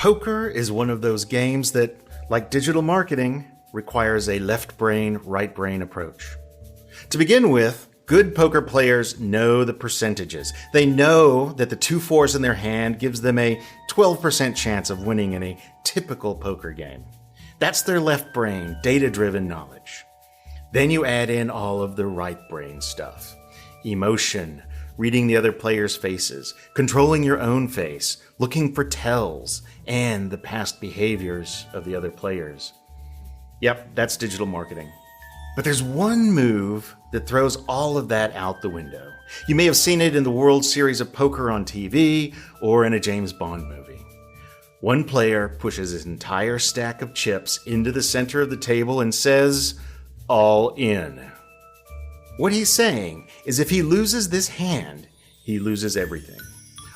Poker is one of those games that, like digital marketing, requires a left brain, right brain approach. To begin with, good poker players know the percentages. They know that the 2 4s in their hand gives them a 12% chance of winning in a typical poker game. That's their left brain, data-driven knowledge. Then you add in all of the right brain stuff. Emotion, reading the other player's faces, controlling your own face, looking for tells, and the past behaviors of the other players. Yep, that's digital marketing. But there's one move that throws all of that out the window. You may have seen it in the World Series of Poker on TV or in a James Bond movie. One player pushes his entire stack of chips into the center of the table and says, "All in." What he's saying is if he loses this hand, he loses everything.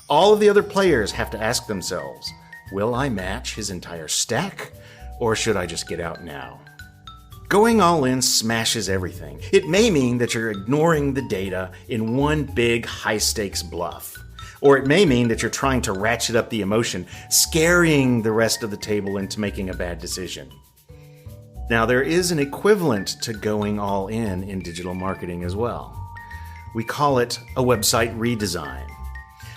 All of the other players have to ask themselves, will I match his entire stack, or should I just get out now? Going all in smashes everything. It may mean that you're ignoring the data in one big high-stakes bluff. Or it may mean that you're trying to ratchet up the emotion, scaring the rest of the table into making a bad decision. Now, there is an equivalent to going all in digital marketing as well. We call it a website redesign.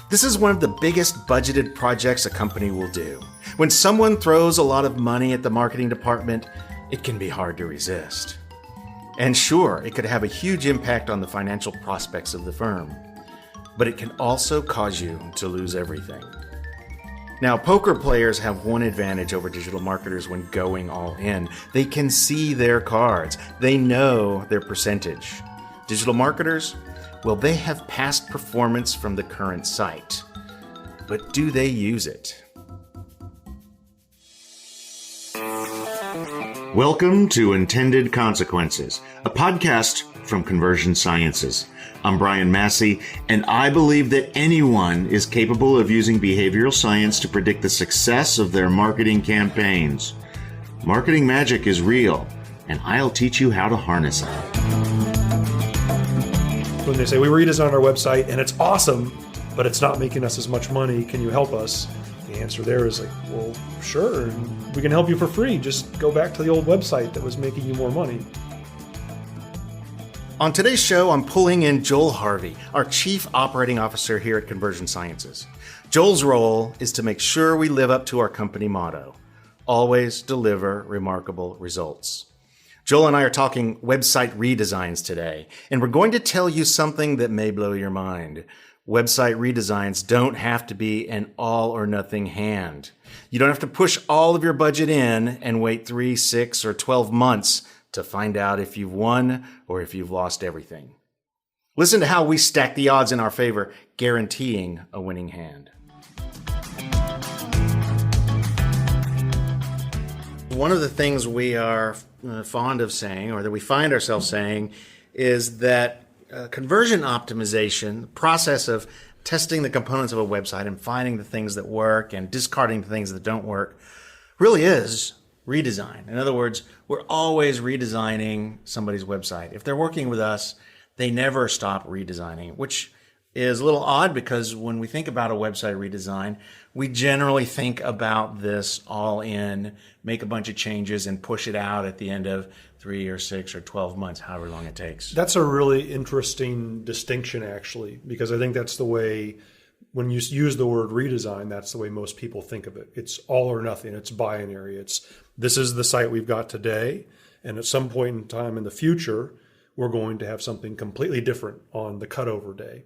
This is one of the biggest budgeted projects a company will do. When someone throws a lot of money at the marketing department, it can be hard to resist. And sure, it could have a huge impact on the financial prospects of the firm, but it can also cause you to lose everything. Now, poker players have one advantage over digital marketers when going all in. They can see their cards. They know their percentage. Digital marketers, well, they have past performance from the current site. But do they use it? Welcome to Intended Consequences, a podcast from Conversion Sciences. I'm Brian Massey, and I believe that anyone is capable of using behavioral science to predict the success of their marketing campaigns. Marketing magic is real, and I'll teach you how to harness it. When they say, we redesigned our website and it's awesome, but it's not making us as much money, can you help us? The answer there is like, well, sure, and we can help you for free. Just go back to the old website that was making you more money. On today's show, I'm pulling in Joel Harvey, our Chief Operating Officer here at Conversion Sciences. Joel's role is to make sure we live up to our company motto, always deliver remarkable results. Joel and I are talking website redesigns today, and we're going to tell you something that may blow your mind. Website redesigns don't have to be an all or nothing hand. You don't have to push all of your budget in and wait 3, 6, or 12 months to find out if you've won or if you've lost everything. Listen to how we stack the odds in our favor, guaranteeing a winning hand. One of the things we are fond of saying, or that we find ourselves saying, is that conversion optimization, the process of testing the components of a website and finding the things that work and discarding the things that don't work, really is redesign. In other words, we're always redesigning somebody's website. If they're working with us, they never stop redesigning, which is a little odd because when we think about a website redesign, we generally think about this all in, make a bunch of changes and push it out at the end of 3 or 6 or 12 months, however long it takes. That's a really interesting distinction, actually, because I think that's the way, when you use the word redesign, that's the way most people think of it. It's all or nothing. It's binary. It's this is the site we've got today, and at some point in time in the future, we're going to have something completely different on the cutover day.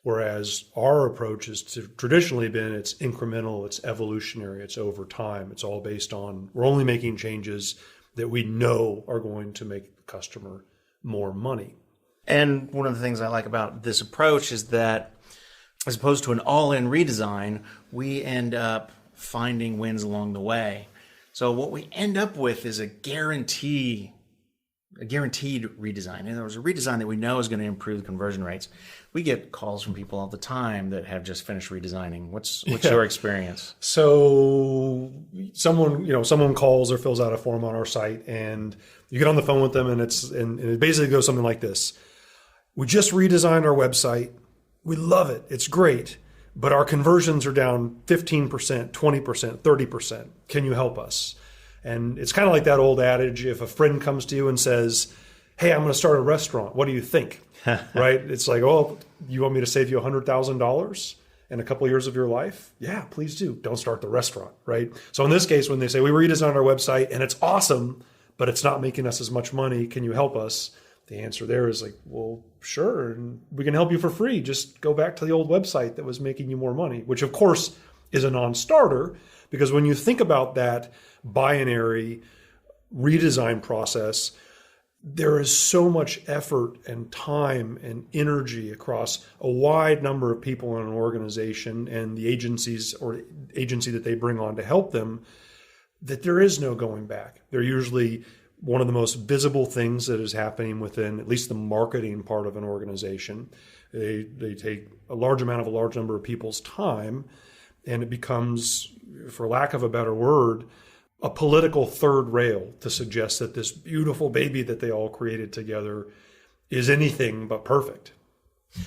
Whereas our approach has traditionally been it's incremental, it's evolutionary, it's over time. It's all based on we're only making changes that we know are going to make the customer more money. And one of the things I like about this approach is that as opposed to an all-in redesign, we end up finding wins along the way. So what we end up with is a guaranteed redesign. In other words, a redesign that we know is going to improve conversion rates. We get calls from people all the time that have just finished redesigning. What's your experience? So someone calls or fills out a form on our site, and you get on the phone with them, and it basically goes something like this: we just redesigned our website. We love it. It's great. but our conversions are down 15%, 20%, 30%. Can you help us? And it's kind of like that old adage, if a friend comes to you and says, hey, I'm going to start a restaurant, what do you think? Right? It's like, oh, you want me to save you $100,000 in a couple of years of your life? Yeah, please do. Don't start the restaurant, right? So in this case, when they say we redesigned our website and it's awesome, but it's not making us as much money, can you help us? The answer there is like, well, sure, and we can help you for free. Just go back to the old website that was making you more money, which of course is a non-starter, because when you think about that binary redesign process, there is so much effort and time and energy across a wide number of people in an organization and the agencies or agency that they bring on to help them, that there is no going back. They're usually one of the most visible things that is happening within at least the marketing part of an organization. They take a large amount of a large number of people's time, and it becomes, for lack of a better word, a political third rail to suggest that this beautiful baby that they all created together is anything but perfect.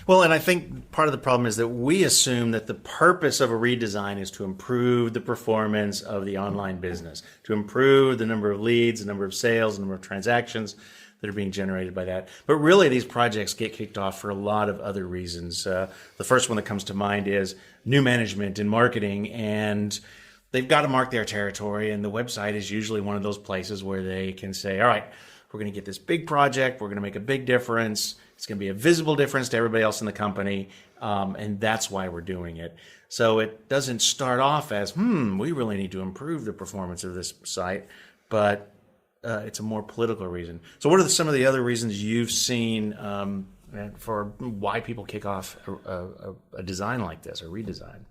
Well, and I think part of the problem is that we assume that the purpose of a redesign is to improve the performance of the online business, to improve the number of leads, the number of sales, the number of transactions that are being generated by that. But really, these projects get kicked off for a lot of other reasons. The first one that comes to mind is new management in marketing, and they've got to mark their territory, and the website is usually one of those places where they can say, all right, we're going to get this big project, we're going to make a big difference, it's going to be a visible difference to everybody else in the company, and that's why we're doing it. So it doesn't start off as, we really need to improve the performance of this site, but it's a more political reason. So what are some of the other reasons you've seen for why people kick off a design like this, or redesign?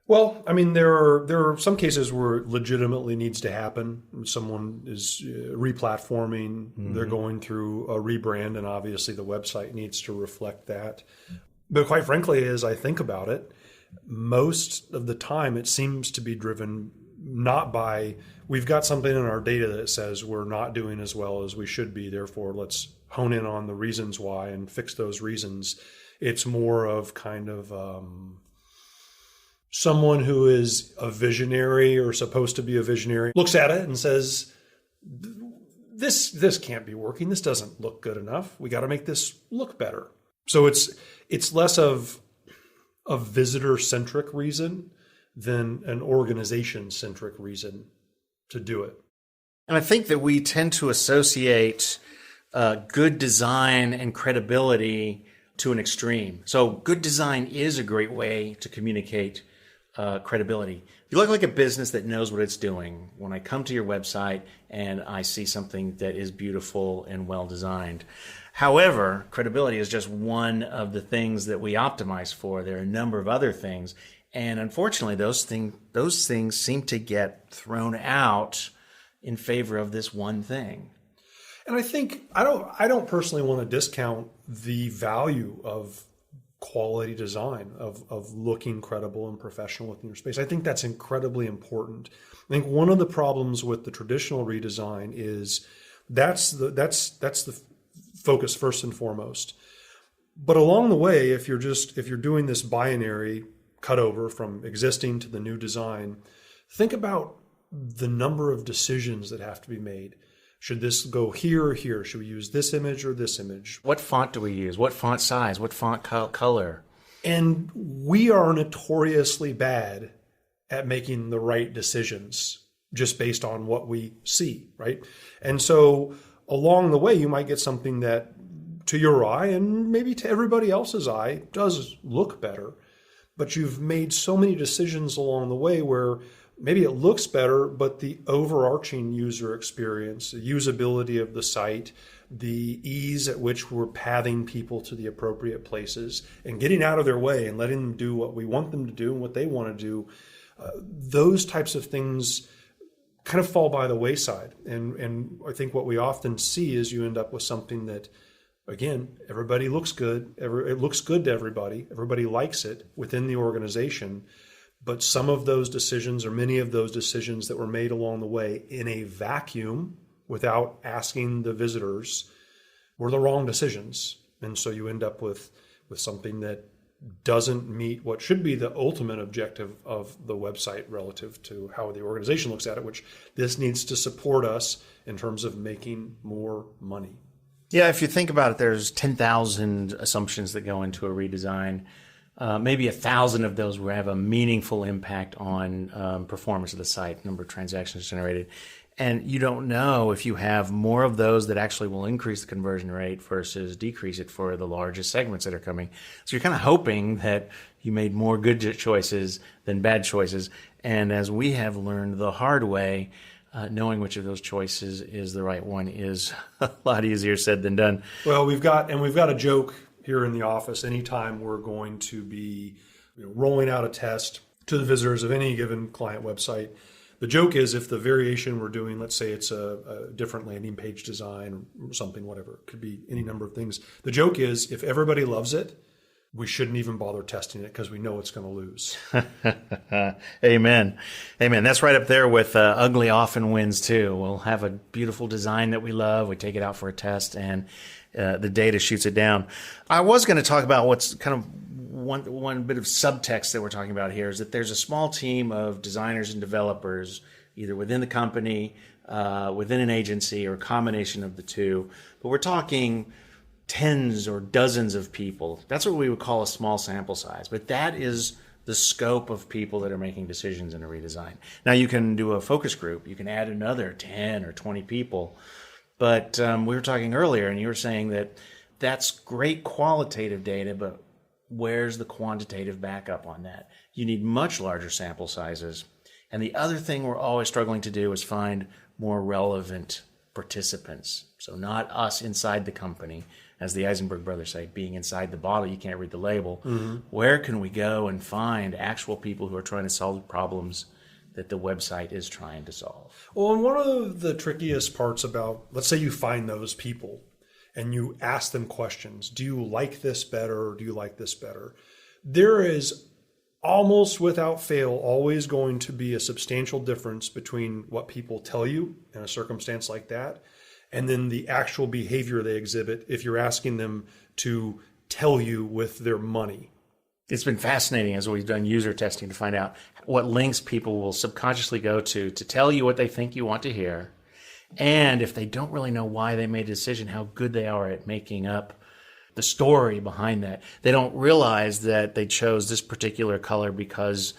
Well, I mean, there are some cases where it legitimately needs to happen. Someone is replatforming, they're going through a rebrand, and obviously the website needs to reflect that. But quite frankly, as I think about it, most of the time it seems to be driven not by, we've got something in our data that says we're not doing as well as we should be, therefore let's hone in on the reasons why and fix those reasons. It's more of kind of someone who is a visionary or supposed to be a visionary looks at it and says, this can't be working. This doesn't look good enough. We got to make this look better. So it's less of a visitor-centric reason than an organization-centric reason to do it. And I think that we tend to associate good design and credibility to an extreme. So good design is a great way to communicate credibility. If you look like a business that knows what it's doing, when I come to your website and I see something that is beautiful and well designed. However, credibility is just one of the things that we optimize for. There are a number of other things, and unfortunately, those things seem to get thrown out in favor of this one thing. And I think I don't personally want to discount the value of quality design, of looking credible and professional within your space. I think that's incredibly important. I think one of the problems with the traditional redesign is that's the focus first and foremost. But along the way, if you're doing this binary cutover from existing to the new design, think about the number of decisions that have to be made. Should this go here or here? Should we use this image or this image? What font do we use? What font size? What font color? And we are notoriously bad at making the right decisions just based on what we see, right? And so along the way, you might get something that to your eye and maybe to everybody else's eye does look better, but you've made so many decisions along the way where maybe it looks better, but the overarching user experience, the usability of the site, the ease at which we're pathing people to the appropriate places and getting out of their way and letting them do what we want them to do and what they want to do, those types of things kind of fall by the wayside. And I think what we often see is you end up with something that, again, everybody looks good. It looks good to everybody. Everybody likes it within the organization. But some of those decisions, or many of those decisions that were made along the way in a vacuum without asking the visitors, were the wrong decisions. And so you end up with something that doesn't meet what should be the ultimate objective of the website relative to how the organization looks at it, which this needs to support us in terms of making more money. Yeah, if you think about it, there's 10,000 assumptions that go into a redesign. Maybe 1,000 of those will have a meaningful impact on performance of the site, number of transactions generated. And you don't know if you have more of those that actually will increase the conversion rate versus decrease it for the largest segments that are coming. So you're kind of hoping that you made more good choices than bad choices. And as we have learned the hard way, knowing which of those choices is the right one is a lot easier said than done. Well, we've got a joke here in the office. Anytime we're going to be rolling out a test to the visitors of any given client website, the joke is if the variation we're doing, let's say it's a different landing page design or something, whatever, it could be any number of things. The joke is if everybody loves it, we shouldn't even bother testing it because we know it's going to lose. Amen. Amen. That's right up there with ugly often wins too. We'll have a beautiful design that we love. We take it out for a test and the data shoots it down. I was going to talk about what's kind of one bit of subtext that we're talking about here is that there's a small team of designers and developers, either within the company, within an agency, or a combination of the two. But we're talking tens or dozens of people. That's what we would call a small sample size. But that is the scope of people that are making decisions in a redesign. Now, you can do a focus group. You can add another 10 or 20 people. But we were talking earlier, and you were saying that that's great qualitative data, but where's the quantitative backup on that? You need much larger sample sizes. And the other thing we're always struggling to do is find more relevant participants. So not us inside the company, as the Eisenberg brothers say, being inside the bottle, you can't read the label. Mm-hmm. Where can we go and find actual people who are trying to solve problems that the website is trying to solve? Well, and one of the trickiest parts about, let's say you find those people and you ask them questions. Do you like this better or do you like this better? There is almost without fail always going to be a substantial difference between what people tell you in a circumstance like that and then the actual behavior they exhibit if you're asking them to tell you with their money. It's been fascinating as we've done user testing to find out what links people will subconsciously go to tell you what they think you want to hear. And if they don't really know why they made a decision, how good they are at making up the story behind that. They don't realize that they chose this particular color because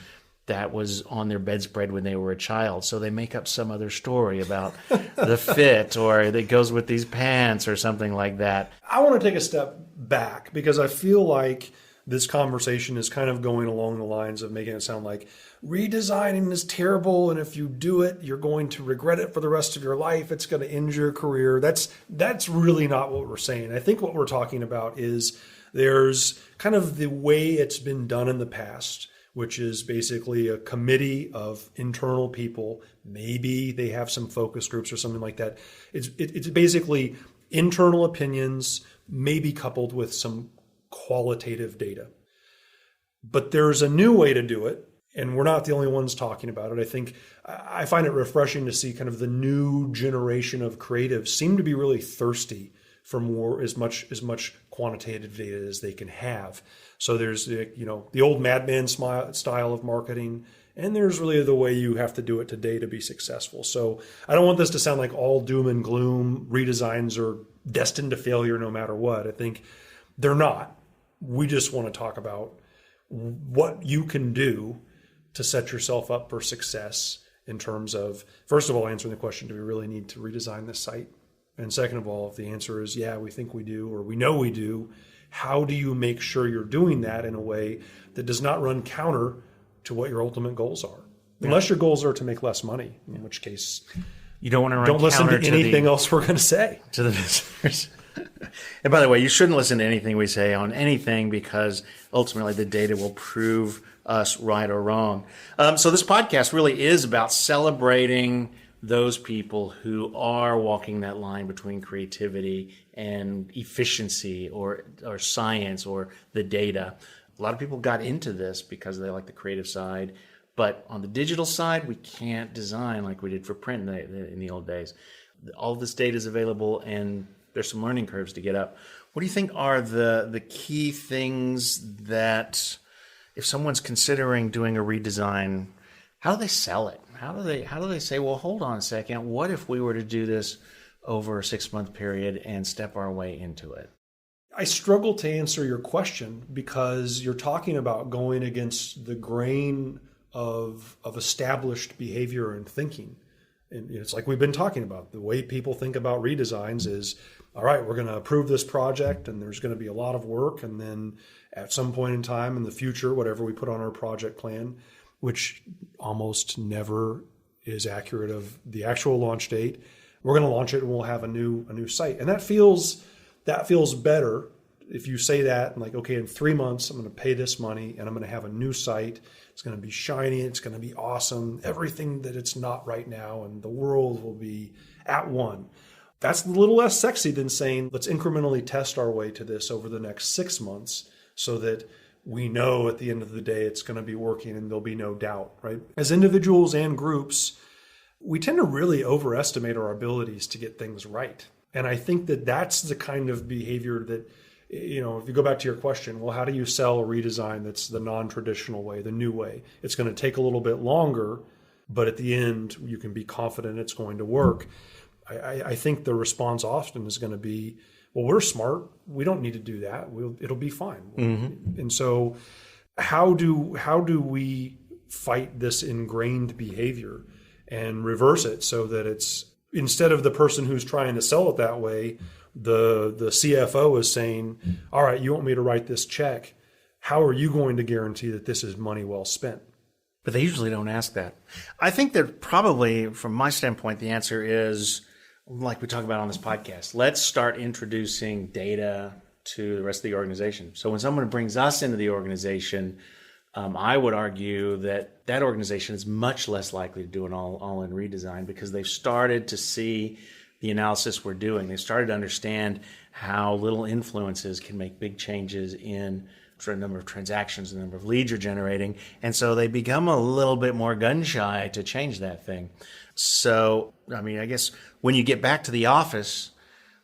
that was on their bedspread when they were a child. So they make up some other story about the fit, or that goes with these pants or something like that. I want to take a step back because I feel like this conversation is kind of going along the lines of making it sound like redesigning is terrible, and if you do it, you're going to regret it for the rest of your life. It's going to end your career. That's really not what we're saying. I think what we're talking about is there's kind of the way it's been done in the past, which is basically a committee of internal people. Maybe they have some focus groups or something like that. It's basically internal opinions, maybe coupled with some qualitative data. But there's a new way to do it, and we're not the only ones talking about it. I find it refreshing to see kind of the new generation of creatives seem to be really thirsty for more, as much quantitative data as they can have. So there's the old madman style of marketing, and there's really the way you have to do it today to be successful. So I don't want this to sound like all doom and gloom. Redesigns are destined to failure no matter what. I think they're not. We just want to talk about what you can do to set yourself up for success in terms of, first of all, answering the question, do we really need to redesign this site? And second of all, if the answer is, yeah, we think we do, or we know we do, how do you make sure you're doing that in a way that does not run counter to what your ultimate goals are? Yeah. Unless your goals are to make less money, in which case you don't want to run don't listen counter to anything else we're going to say. To the visitors. And by the way, you shouldn't listen to anything we say on anything, because ultimately the data will prove us right or wrong. So this podcast really is about celebrating those people who are walking that line between creativity and efficiency or science or the data. A lot of people got into this because they like the creative side. But on the digital side, we can't design like we did for print in the old days. All this data is available, and there's some learning curves to get up. What do you think are the key things that, if someone's considering doing a redesign, how do they sell it? How do they say, well, hold on a second, what if we were to do this over a 6-month period and step our way into it? I struggle to answer your question because you're talking about going against the grain of established behavior and thinking. And it's like we've been talking about. The way people think about redesigns is, all right, we're going to approve this project and there's going to be a lot of work. And then at some point in time in the future, whatever we put on our project plan, which almost never is accurate of the actual launch date, we're going to launch it and we'll have a new site. And that feels better if you say that, and like, okay, in 3 months, I'm going to pay this money and I'm going to have a new site. It's going to be shiny. It's going to be awesome. Everything that it's not right now, and the world will be at one. That's a little less sexy than saying, let's incrementally test our way to this over the next 6 months so that we know at the end of the day it's going to be working and there'll be no doubt, right? As individuals and groups, we tend to really overestimate our abilities to get things right. And I think that that's the kind of behavior that, if you go back to your question, well, how do you sell a redesign that's the non-traditional way, the new way? It's going to take a little bit longer, but at the end, you can be confident it's going to work. I think the response often is going to be, well, we're smart. We don't need to do that. It'll be fine. Mm-hmm. And so how do we fight this ingrained behavior and reverse it so that it's, instead of the person who's trying to sell it that way, the CFO is saying, all right, you want me to write this check. How are you going to guarantee that this is money well spent? But they usually don't ask that. I think that probably, from my standpoint, the answer is, like we talk about on this podcast, let's start introducing data to the rest of the organization. So when someone brings us into the organization, I would argue that that organization is much less likely to do an all-in redesign because they've started to see the analysis we're doing. They've started to understand how little influences can make big changes in the number of transactions, the number of leads you're generating. And so they become a little bit more gun shy to change that thing. So, I guess when you get back to the office,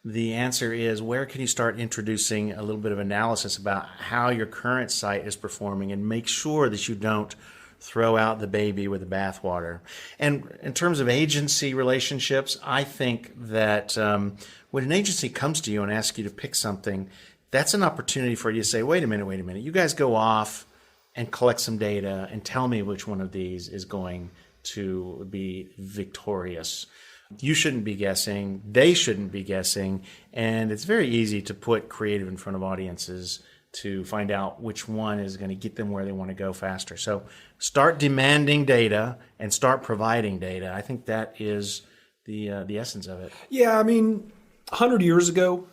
the answer is, where can you start introducing a little bit of analysis about how your current site is performing and make sure that you don't throw out the baby with the bathwater. And in terms of agency relationships, I think that when an agency comes to you and asks you to pick something, that's an opportunity for you to say, wait a minute. You guys go off and collect some data and tell me which one of these is going to be victorious. You shouldn't be guessing. They shouldn't be guessing. And it's very easy to put creative in front of audiences to find out which one is going to get them where they want to go faster. So start demanding data and start providing data. I think that is the essence of it. Yeah, 100 years ago,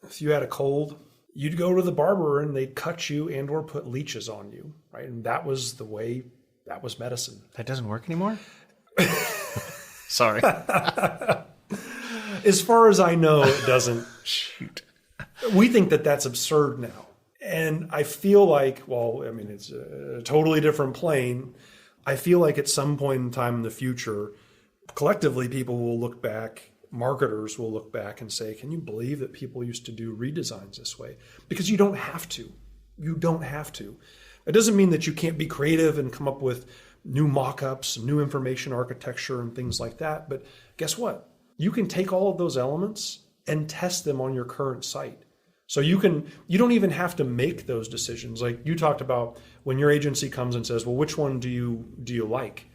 if you had a cold, you'd go to the barber and they'd cut you and or put leeches on you, right? And that was the way, that was medicine. That doesn't work anymore? Sorry. As far as I know, it doesn't. Shoot. We think that that's absurd now. And I feel like, it's a totally different plane. I feel like at some point in time in the future, collectively, people will look back, marketers will look back and say, can you believe that people used to do redesigns this way? Because you don't have to. You don't have to. It doesn't mean that you can't be creative and come up with new mock-ups, new information architecture and things like that. But guess what? You can take all of those elements and test them on your current site. So you don't even have to make those decisions. Like you talked about when your agency comes and says, well, which one do you like?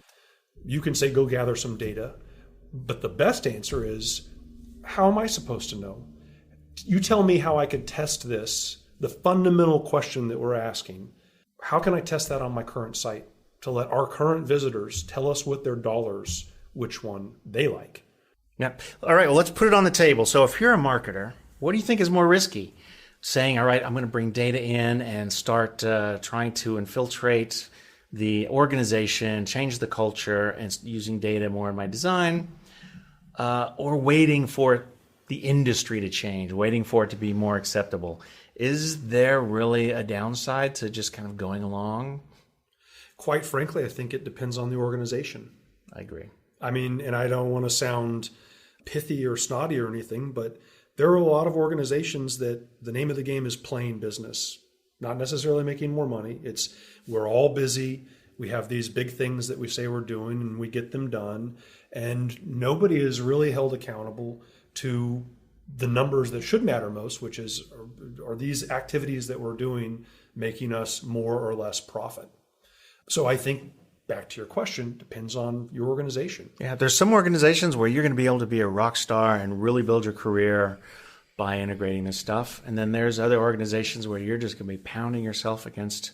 You can say, go gather some data. But the best answer is, how am I supposed to know? You tell me how I could test this, the fundamental question that we're asking. How can I test that on my current site to let our current visitors tell us with their dollars which one they like? Yeah. All right. Well, let's put it on the table. So if you're a marketer, what do you think is more risky? Saying, all right, I'm going to bring data in and start trying to infiltrate the organization, change the culture, and using data more in my design, or waiting for the industry to change, waiting for it to be more acceptable. Is there really a downside to just kind of going along? Quite frankly, I think it depends on the organization. I agree. And I don't want to sound pithy or snotty or anything, but there are a lot of organizations that the name of the game is playing business, not necessarily making more money. It's we're all busy. We have these big things that we say we're doing and we get them done. And nobody is really held accountable to the numbers that should matter most, which is, are these activities that we're doing making us more or less profit? So I think, back to your question, depends on your organization. Yeah, there's some organizations where you're going to be able to be a rock star and really build your career by integrating this stuff. And then there's other organizations where you're just going to be pounding yourself against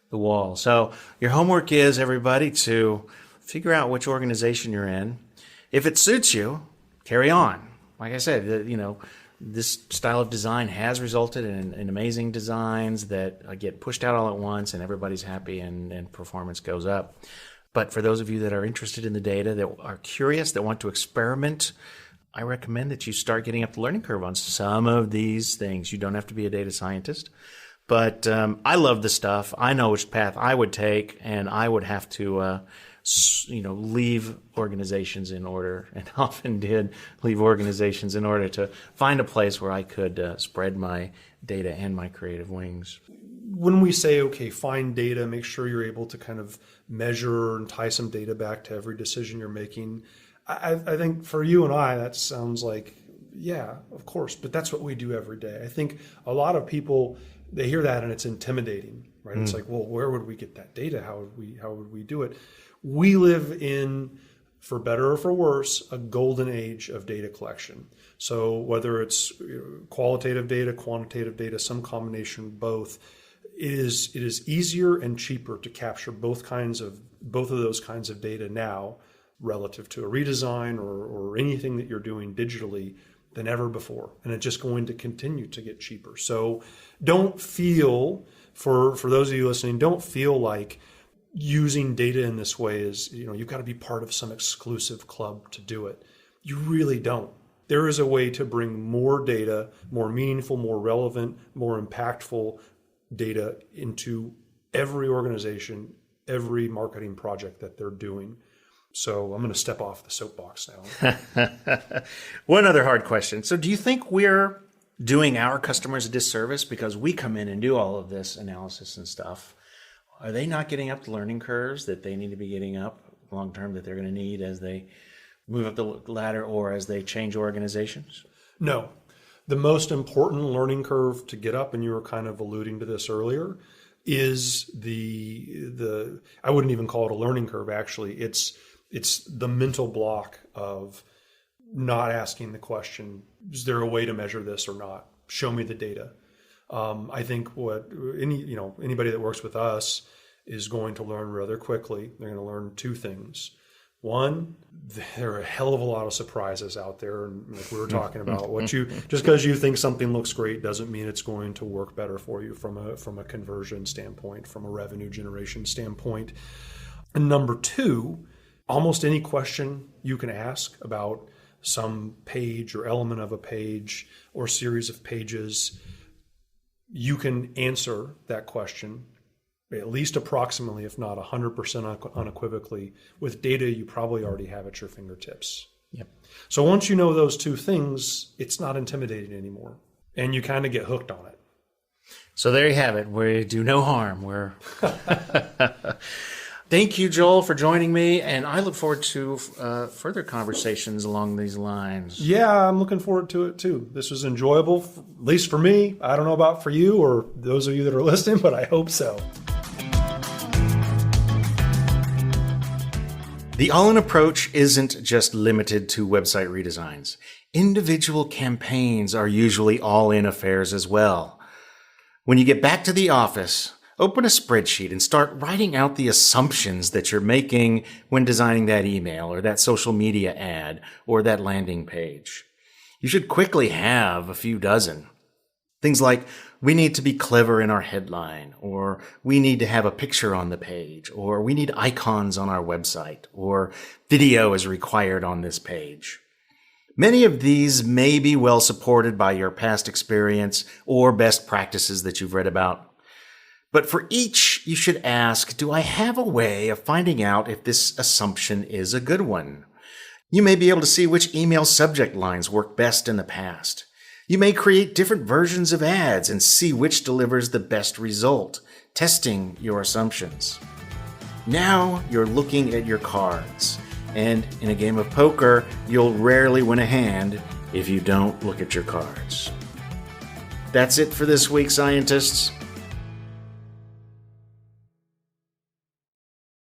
the wall. So your homework is, everybody, to figure out which organization you're in. If it suits you, carry on. Like I said, this style of design has resulted in amazing designs that get pushed out all at once and everybody's happy and performance goes up. But for those of you that are interested in the data, that are curious, that want to experiment, I recommend that you start getting up the learning curve on some of these things. You don't have to be a data scientist. But I love the stuff. I know which path I would take, and I would have to leave organizations in order, and often did leave organizations in order to find a place where I could spread my data and my creative wings. When we say, okay, find data, make sure you're able to kind of measure and tie some data back to every decision you're making. I think for you and I, that sounds like, yeah, of course, but that's what we do every day. I think a lot of people, they hear that and it's intimidating, right? It's like, well, where would we get that data? How would we do it? We live in, for better or for worse, a golden age of data collection. So whether it's qualitative data, quantitative data, some combination of both, it is easier and cheaper to capture both of those kinds of data now relative to a redesign or anything that you're doing digitally than ever before. And it's just going to continue to get cheaper. So don't feel, for those of you listening, don't feel like using data in this way is, you've got to be part of some exclusive club to do it. You really don't. There is a way to bring more data, more meaningful, more relevant, more impactful data into every organization, every marketing project that they're doing. So I'm going to step off the soapbox now. One other hard question. So do you think we're doing our customers a disservice because we come in and do all of this analysis and stuff? Are they not getting up the learning curves that they need to be getting up long term, that they're going to need as they move up the ladder or as they change organizations? No. The most important learning curve to get up, and you were kind of alluding to this earlier, is the I wouldn't even call it a learning curve, actually. It's the mental block of not asking the question, is there a way to measure this or not? Show me the data. I think anybody that works with us is going to learn rather quickly. They're going to learn two things. One, there are a hell of a lot of surprises out there, and like we were talking about, just because you think something looks great doesn't mean it's going to work better for you from a conversion standpoint, from a revenue generation standpoint. And number two, almost any question you can ask about some page or element of a page or series of pages, you can answer that question at least approximately, if not 100% unequivocally, with data you probably already have at your fingertips. Yep. So once you know those two things, it's not intimidating anymore, and you kind of get hooked on it. So there you have it. We do no harm. Thank you, Joel, for joining me, and I look forward to further conversations along these lines. Yeah, I'm looking forward to it too. This was enjoyable, at least for me. I don't know about for you or those of you that are listening, but I hope so. The all-in approach isn't just limited to website redesigns. Individual campaigns are usually all-in affairs as well. When you get back to the office, open a spreadsheet and start writing out the assumptions that you're making when designing that email or that social media ad or that landing page. You should quickly have a few dozen. Things like, we need to be clever in our headline, or we need to have a picture on the page, or we need icons on our website, or video is required on this page. Many of these may be well supported by your past experience or best practices that you've read about. But for each, you should ask, do I have a way of finding out if this assumption is a good one? You may be able to see which email subject lines work best in the past. You may create different versions of ads and see which delivers the best result, testing your assumptions. Now you're looking at your cards, and in a game of poker, you'll rarely win a hand if you don't look at your cards. That's it for this week, scientists.